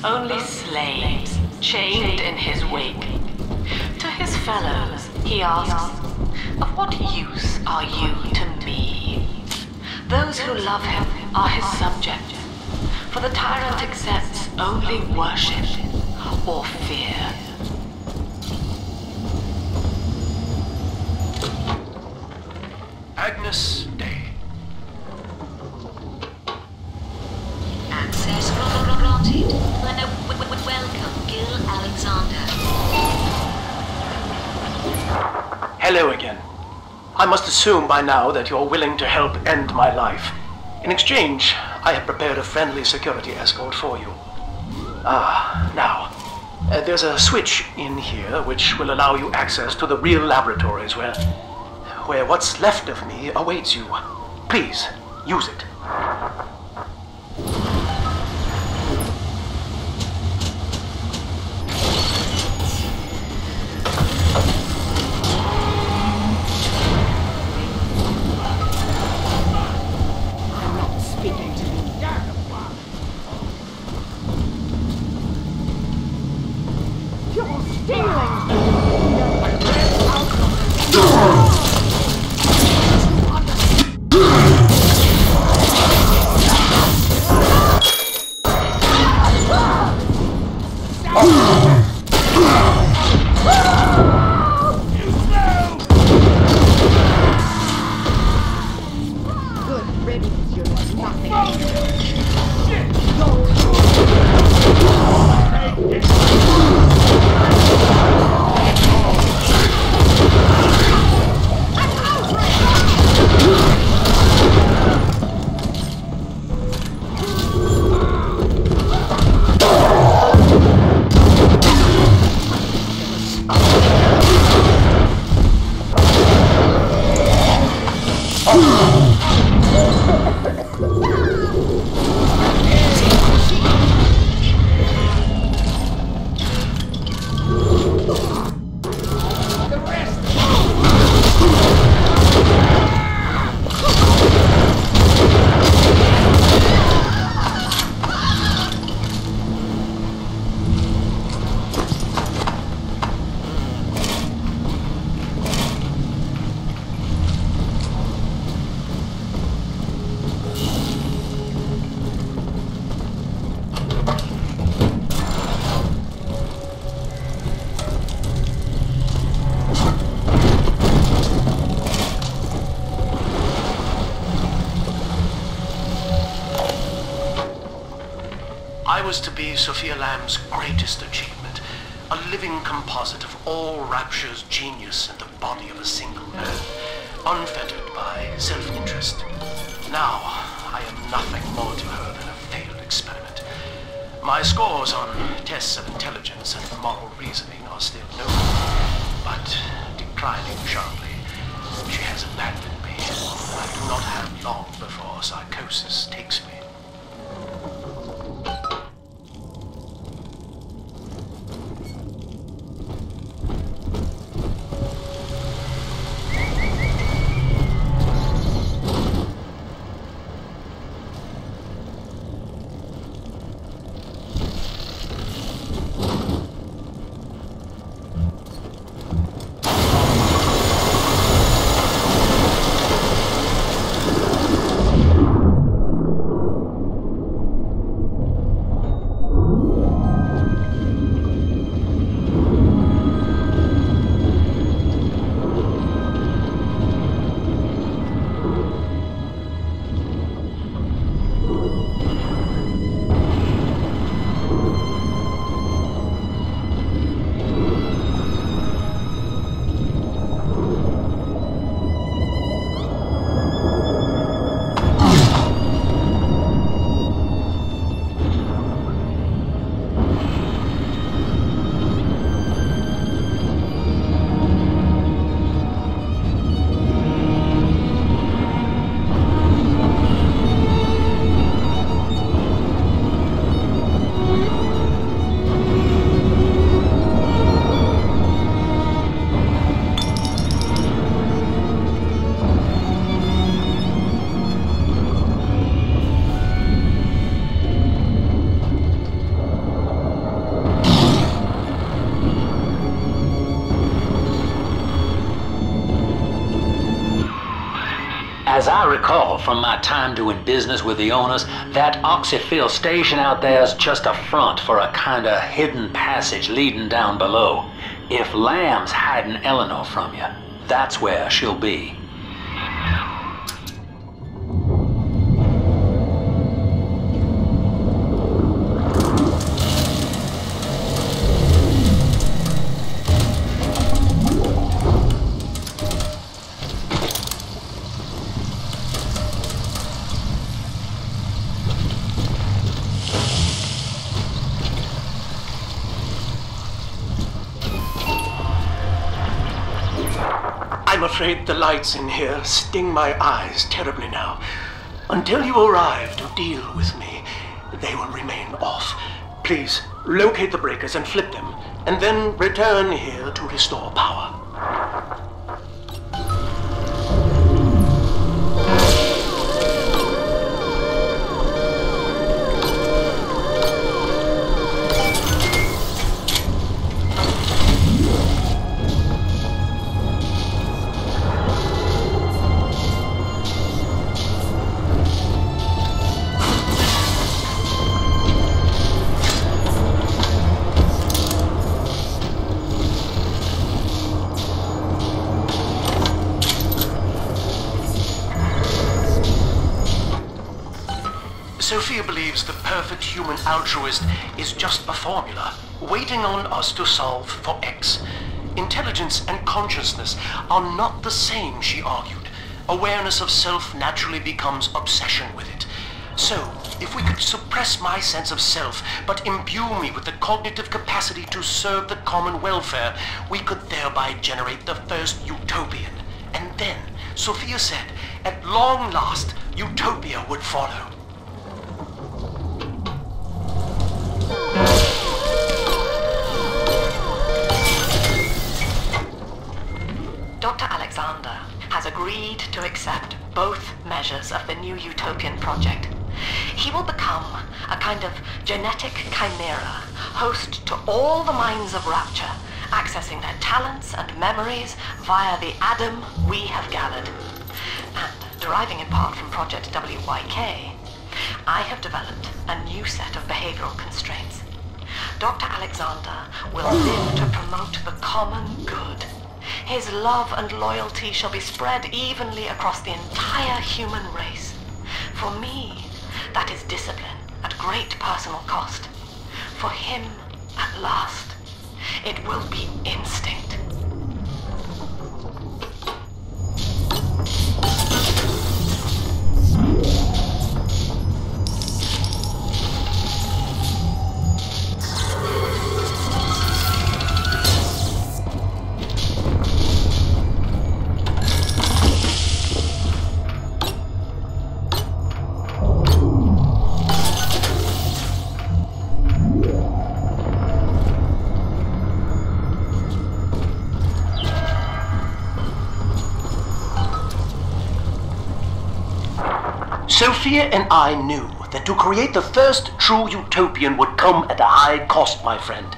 Only slaves, chained in his wake. To his fellows, he asks, of what use are you to me? Those who love him are his subject, for the tyrant accepts only worship or fear. Agnes Day. Access granted. Welcome, Gil Alexander. Hello again. I must assume by now that you're willing to help end my life. In exchange, I have prepared a friendly security escort for you. There's a switch in here which will allow you access to the real laboratories where what's left of me awaits you. Please, use it. I was to be Sophia Lamb's greatest achievement, a living composite of all Rapture's genius in the body of a single man, unfettered by self-interest. Now, I am nothing more to her than a failed experiment. My scores on tests of intelligence and moral reasoning are still known, but declining sharply. She has abandoned me, and I do not have long before psychosis takes me. As I recall from my time doing business with the owners, that oxyfill station out there's just a front for a kinda hidden passage leading down below. If Lamb's hiding Eleanor from you, that's where she'll be. I'm afraid the lights in here sting my eyes terribly now. Until you arrive to deal with me, they will remain off. Please, locate the breakers and flip them, and then return here to restore power. Sophia believes the perfect human altruist is just a formula, waiting on us to solve for X. Intelligence and consciousness are not the same, she argued. Awareness of self naturally becomes obsession with it. So, if we could suppress my sense of self, but imbue me with the cognitive capacity to serve the common welfare, we could thereby generate the first utopian. And then, Sophia said, at long last, utopia would follow. Dr. Alexander has agreed to accept both measures of the new utopian project. He will become a kind of genetic chimera, host to all the minds of Rapture, accessing their talents and memories via the Adam we have gathered. And deriving in part from Project WYK, I have developed a new set of behavioral constraints. Dr. Alexander will live to promote the common good. His love and loyalty shall be spread evenly across the entire human race. For me, that is discipline at great personal cost. For him, at last, it will be instinct. Sophia and I knew that to create the first true utopian would come at a high cost, my friend.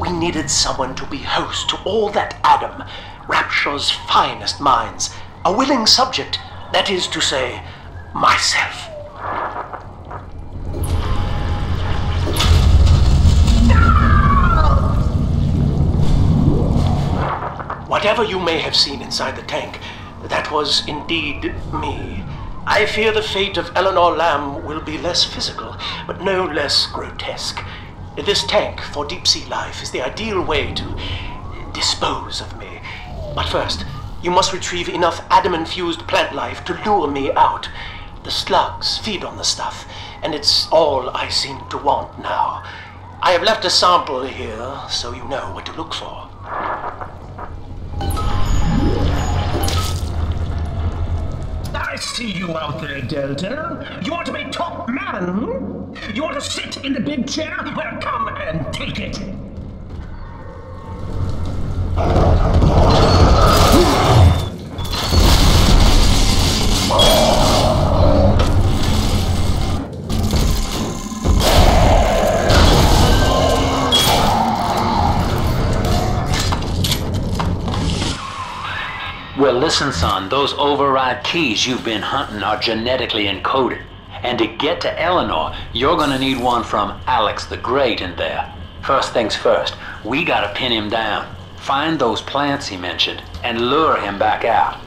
We needed someone to be host to all that Adam, Rapture's finest minds, a willing subject, that is to say, myself. Whatever you may have seen inside the tank, that was indeed me. I fear the fate of Eleanor Lamb will be less physical, but no less grotesque. This tank for deep-sea life is the ideal way to dispose of me. But first, you must retrieve enough Adam-infused plant life to lure me out. The slugs feed on the stuff, and it's all I seem to want now. I have left a sample here, so you know what to look for. I see you out there, Delta. You want to be top man, hmm? You want to sit in the big chair? Well, come and take it. Well, listen, son, those override keys you've been hunting are genetically encoded. And to get to Eleanor, you're gonna need one from Alex the Great in there. First things first, we gotta pin him down. Find those plants he mentioned, and lure him back out.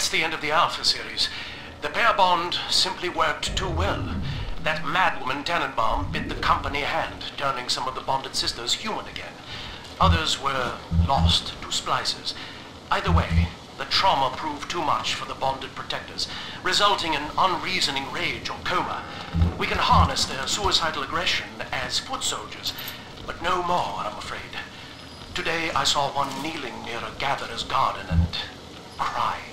That's the end of the Alpha series. The pair bond simply worked too well. That madwoman Tannenbaum bit the company hand, turning some of the bonded sisters human again. Others were lost to splices. Either way, the trauma proved too much for the bonded protectors, resulting in unreasoning rage or coma. We can harness their suicidal aggression as foot soldiers, but no more, I'm afraid. Today I saw one kneeling near a gatherer's garden and crying.